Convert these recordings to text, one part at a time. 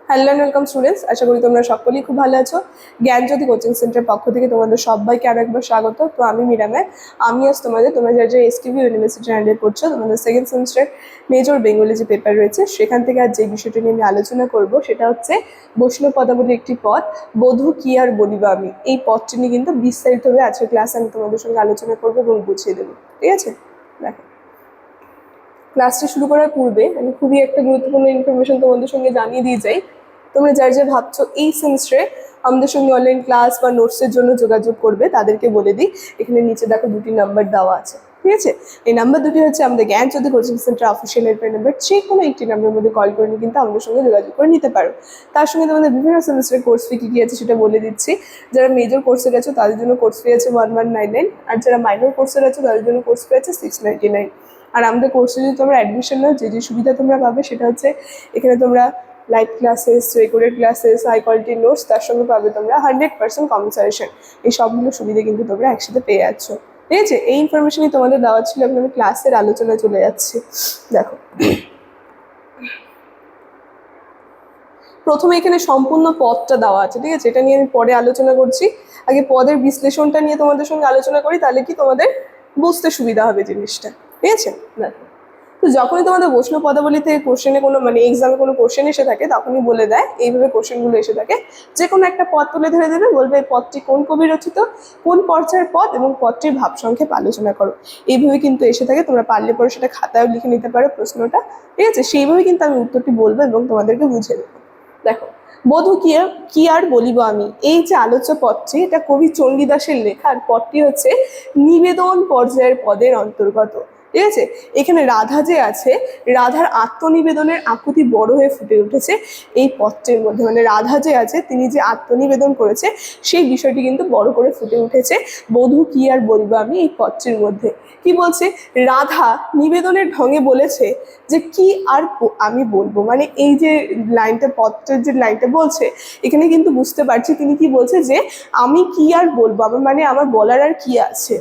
Hello and welcome students, আশা করি তোমরা সকলেই খুব ভালো আছো। জ্ঞানজ্যোতি কোচিং সেন্টারের পক্ষ থেকে তোমাদের সবাইকে আরো একবার স্বাগত। তো আমি মীরা ম্যাম, আমি আজ তোমরা যারা এসকেবি ইউনিভার্সিটি আন্ডারে পড়ছো, তোমাদের সেকেন্ড সেমিস্টার মেজর বেঙ্গলি যে পেপার রয়েছে সেখান থেকে আজ যে বিষয়টি নিয়ে আমি আলোচনা করব সেটা হচ্ছে বৈষ্ণব পদাবলীর একটি পদ, বধূ কি আর বলিবা আমি। এই পদটি নিয়ে কিন্তু বিস্তারিতভাবে আজকের ক্লাসে আমি তোমাদের সঙ্গে আলোচনা করবো এবং বুঝিয়ে দেবো। ঠিক আছে, দেখো ক্লাসটি শুরু করার পূর্বে আমি খুবই একটা গুরুত্বপূর্ণ ইনফরমেশন তোমাদের সঙ্গে জানিয়ে দিয়ে যাই। তোমরা যার ভাবছো এই সেমিস্টারে আমাদের সঙ্গে অনলাইন ক্লাস বা নোটসের জন্য যোগাযোগ করবে, তাদেরকে বলে দিই এখানে নিচে দেখো দুটি নাম্বার দেওয়া আছে। ঠিক আছে, এই নাম্বার দুটি হচ্ছে আমাদের Gyanjyoti coaching center official helpline number. যে কোনো একটি নাম্বারের মধ্যে কল করে নিয়ে কিন্তু আমাদের সঙ্গে যোগাযোগ করে নিতে পারো। তার সঙ্গে তোমাদের বিভিন্ন সেমিস্টারের কোর্স ফি কী আছে সেটা বলে দিচ্ছি। যারা মেজর কোর্সে গেছো তাদের জন্য কোর্স ফি আছে 1199, আর যারা মাইনর কোর্সে গেছো তাদের জন্য কোর্স ফি আছে 699। আর আমাদের কোর্সে যদি তোমরা অ্যাডমিশন নাও, যে সুবিধা তোমরা পাবে সেটা হচ্ছে এখানে তোমরা live classes, recorded classes, high কোয়ালিটির নোটস, তার সঙ্গে পাবে তোমরা 100% কম্পেনসেশন। এই সবগুলো সুবিধা কিন্তু তোমরা একসাথে পেয়ে যাচ্ছ। ঠিক আছে, এই ইনফরমেশনই তোমাদের দেওয়া ছিল। এখন আমি ক্লাসের আলোচনায় চলে যাচ্ছি। দেখো, প্রথমে এখানে সম্পূর্ণ পদটা দেওয়া আছে। ঠিক আছে, এটা নিয়ে আমি পরে আলোচনা করছি। আগে পদের বিশ্লেষণটা নিয়ে তোমাদের সঙ্গে আলোচনা করি, তাহলে কি তোমাদের বুঝতে সুবিধা হবে জিনিসটা। ঠিক আছে, দেখো তো যখনই তোমাদের বৈষ্ণব পদাবলীতে কোশ্চেনে কোনো এক্সামে কোনো কোশ্চেন এসে থাকে, তখনই বলে দেয় এইভাবে কোশ্চেনগুলো এসে থাকে, যে কোনো একটা পদ তুলে ধরে দেবে, বলবে এই পদটি কোন কবি রচিত, কোন পর্যায়ের পদ এবং পদটির ভাব সংক্ষেপ আলোচনা করো। এইভাবে কিন্তু এসে থাকে। তোমরা পারলে পরে সেটা খাতায়ও লিখে নিতে পারো প্রশ্নটা। ঠিক আছে, সেইভাবে কিন্তু আমি উত্তরটি বলবো এবং তোমাদেরকে বুঝিয়ে দেবো। দেখো, বধূ কি আর বলিব আমি, এই যে আলোচ্য পদটি, এটা কবি চণ্ডীদাসের লেখা। আর পদটি হচ্ছে নিবেদন পর্যায়ের পদের অন্তর্গত। ঠিক আছে, এখানে রাধা যে আছে, রাধার আত্মনিবেদনের আকুতি বড় হয়ে ফুটে উঠেছে এই পদটির মধ্যে। রাধা যে আছে, তিনি যে আত্মনিবেদন করেছে সেই বিষয়টি কিন্তু বড় করে ফুটে উঠেছে বধূ কি আর বলবো আমি এই পদটির মধ্যে। কি বলছে, রাধা নিবেদনের ঢঙে বলেছে যে কি আর আমি বলবো। এই যে লাইনটা, পদটার যে লাইনটা বলছে, এখানে কিন্তু বুঝতে পারছি তিনি কি বলছে, যে আমি কি আর বলবো, আমার বলার আর কি আছে।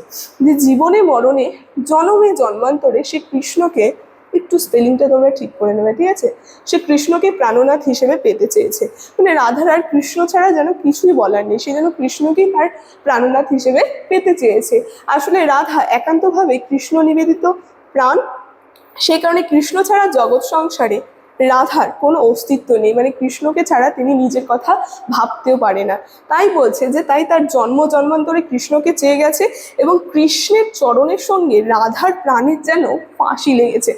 যে জীবনে মরণে জনমে জন্মান্তরে সে কৃষ্ণকে, একটু স্পেলিংটা তোমরা ঠিক করে নেবে। ঠিক আছে, সে কৃষ্ণকে প্রাণনাথ হিসেবে পেতে চেয়েছে। রাধার আর কৃষ্ণ ছাড়া যেন কিছুই বলার নেই, সে যেন কৃষ্ণকেই তার প্রাণনাথ হিসেবে পেতে চেয়েছে। আসলে রাধা একান্তভাবে কৃষ্ণ নিবেদিত প্রাণ, সেই কারণে কৃষ্ণ ছাড়া জগৎ সংসারে রাধার কোনো অস্তিত্ব নেই। কৃষ্ণকে ছাড়া তিনি নিজের কথা ভাবতেও পারে না। তাই বলছে যে তাই তার জন্ম জন্মান্তরে কৃষ্ণকে চেয়ে গেছে এবং কৃষ্ণের চরণের সঙ্গে রাধার প্রাণের যেন ফাঁসি লেগেছে।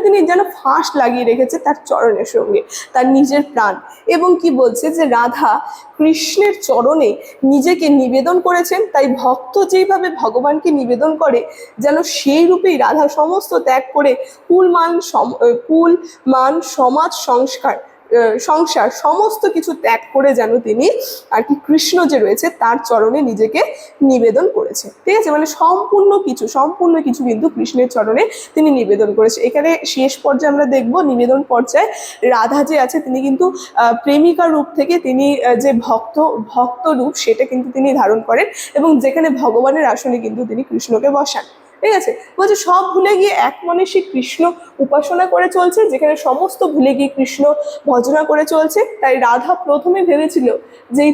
তিনি যেন ফাঁস লাগিয়ে রেখেছে তার চরণের সঙ্গে তার নিজের প্রাণ। এবং কি বলছে, যে রাধা কৃষ্ণের চরণে নিজেকে নিবেদন করেছেন। তাই ভক্ত যেইভাবে ভগবানকে নিবেদন করে, যেন সেই রূপেই রাধা সমস্ত ত্যাগ করে কুল মান সমাজ সংসার সমস্ত কিছু ত্যাগ করে যেন তিনি আর কি কৃষ্ণ যে রয়েছে তার চরণে নিজেকে নিবেদন করেছে। ঠিক আছে, সম্পূর্ণ কিছু কিন্তু কৃষ্ণের চরণে তিনি নিবেদন করেছে। এখানে শেষ পর্যায়ে আমরা দেখব, নিবেদন পর্যায়ে রাধা যে আছে তিনি কিন্তু প্রেমিকা রূপ থেকে তিনি যে ভক্ত রূপ সেটা কিন্তু তিনি ধারণ করেন এবং যেখানে ভগবানের আসনে কিন্তু তিনি কৃষ্ণকে বসান। ঠিক আছে, বলছে সব ভুলে গিয়ে এক মনে সে কৃষ্ণ উপাসনা করে চলছে, যেখানে সমস্ত ভুলে গিয়ে কৃষ্ণ ভজনা করে চলছে। তাই রাধা প্রথমে ভেবেছিল যে এই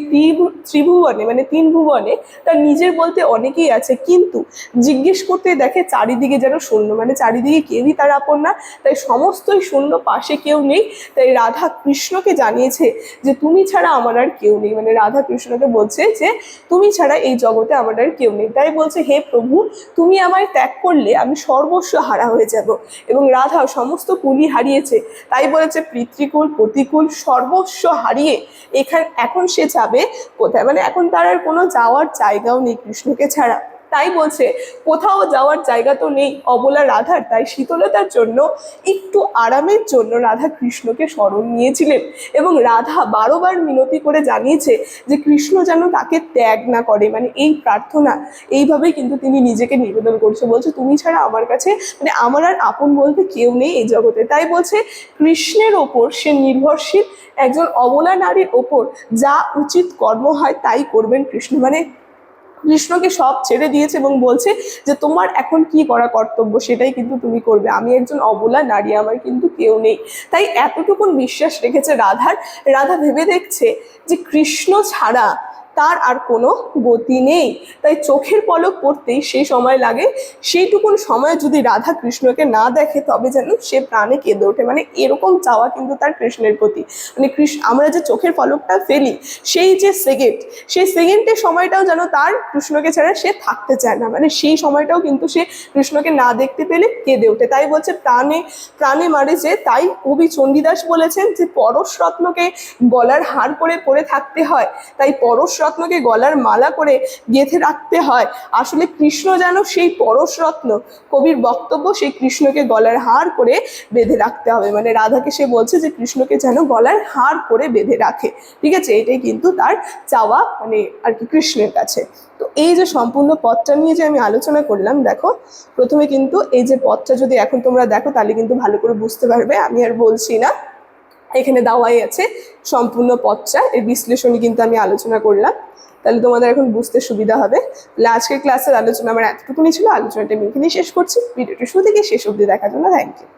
ত্রিভুবনে তিন ভুবনে তার নিজের বলতে অনেকেই আছে, কিন্তু জিজ্ঞেস করতে দেখে চারিদিকে যেন শূন্য, চারিদিকে কেউই তার আপন না। তাই সমস্তই শূন্য, পাশে কেউ নেই। তাই রাধা কৃষ্ণকে জানিয়েছে যে তুমি ছাড়া আমার আর কেউ নেই। রাধা কৃষ্ণকে বলছে যে তুমি ছাড়া এই জগতে আমার আর কেউ নেই। তাই বলছে, হে প্রভু, তুমি আমায় ত্যাগ করলে আমি সর্বস্ব হারা হয়ে যাব। এবং রাধা সমস্ত কুলই হারিয়েছে, তাই বলেছে পিতৃকুল প্রতিকুল সর্বস্ব হারিয়ে এখন সে যাবে কোথায়। এখন তার আর কোনো যাওয়ার জায়গাও নেই কৃষ্ণকে ছাড়া। তাই বলছে কোথাও যাওয়ার জায়গা তো নেই অবলা রাধার। তাই শীতলতার জন্য, একটু আরামের জন্য রাধা কৃষ্ণকে শরণ নিয়েছিলেন এবং রাধা বারবার মিনতি করে জানিয়েছে যে কৃষ্ণ যেন তাকে ত্যাগ না করে। এই প্রার্থনা, এইভাবেই কিন্তু তিনি নিজেকে নিবেদন করছে। বলছে তুমি ছাড়া আমার কাছে আমার আর আপন বলতে কেউ নেই এই জগতে। তাই বলছে কৃষ্ণের ওপর সে নির্ভরশীল, একজন অবলা নারীর ওপর যা উচিত কর্ম হয় তাই করবেন কৃষ্ণ। কৃষ্ণকে সব ছেড়ে দিয়েছে এবং বলছে যে তোমার এখন কি করা কর্তব্য সেটাই কিন্তু তুমি করবে, আমি একজন অবলা নারী, আমার কিন্তু কেউ নেই। তাই এতটুকুন বিশ্বাস রেখেছে রাধার। রাধা ভেবে দেখছে যে কৃষ্ণ ছাড়া তার আর কোনো গতি নেই, তাই চোখের পলক পড়তেই সেই সময় লাগে। সেইটুকুন সময় যদি রাধা কৃষ্ণকে না দেখে তবে যেন সে প্রাণে কেঁদে ওঠে। মানে এরকম চাওয়া কিন্তু তার কৃষ্ণের প্রতি। মানে আমরা যে চোখের পলকটা ফেলি সেই যে সেকেন্ড, সেই সেকেন্ডের সময়টাও যেন তার কৃষ্ণকে ছাড়া সে থাকতে চায় না। মানে সেই সময়টাও কিন্তু সে কৃষ্ণকে না দেখতে পেলে কেঁদে ওঠে। তাই বলছে প্রাণে প্রাণে মারে যে। তাই কবি চণ্ডীদাস বলেছেন যে পরশ রত্নকে গলার হার করে পরে থাকতে হয়, তাই পরশ রত্নকে গলার মালা করে গেঁথে রাখতে হয়। আসলে কৃষ্ণ যেন সেই পরশ রত্ন। কবির বক্তব্য সেই কৃষ্ণকে গলার হার করে বেঁধে রাখতে হবে। মানে রাধাকে সে বলছে যে কৃষ্ণকে যেন গলার হার করে বেঁধে রাখে, ঠিক আছে? এটাই কিন্তু তার চাওয়া, মানে আর কি কৃষ্ণের কাছে। তো এই যে সম্পূর্ণ পথটা নিয়ে যে আমি আলোচনা করলাম, দেখো প্রথমে কিন্তু এই যে পথটা যদি এখন তোমরা দেখো তাহলে কিন্তু ভালো করে বুঝতে পারবে, আমি আর বলছি না, এখানে দেওয়াই আছে সম্পূর্ণ পথটা, এর বিশ্লেষণই কিন্তু আমি আলোচনা করলাম। তাহলে তোমাদের এখন বুঝতে সুবিধা হবে। তাহলে আজকের ক্লাসের আলোচনা আমার এতটুকুনি ছিল। আলোচনাটা আমি এখানেই শেষ করছি। ভিডিওটি শুরু থেকে শেষ অবধি দেখার জন্য থ্যাংক ইউ।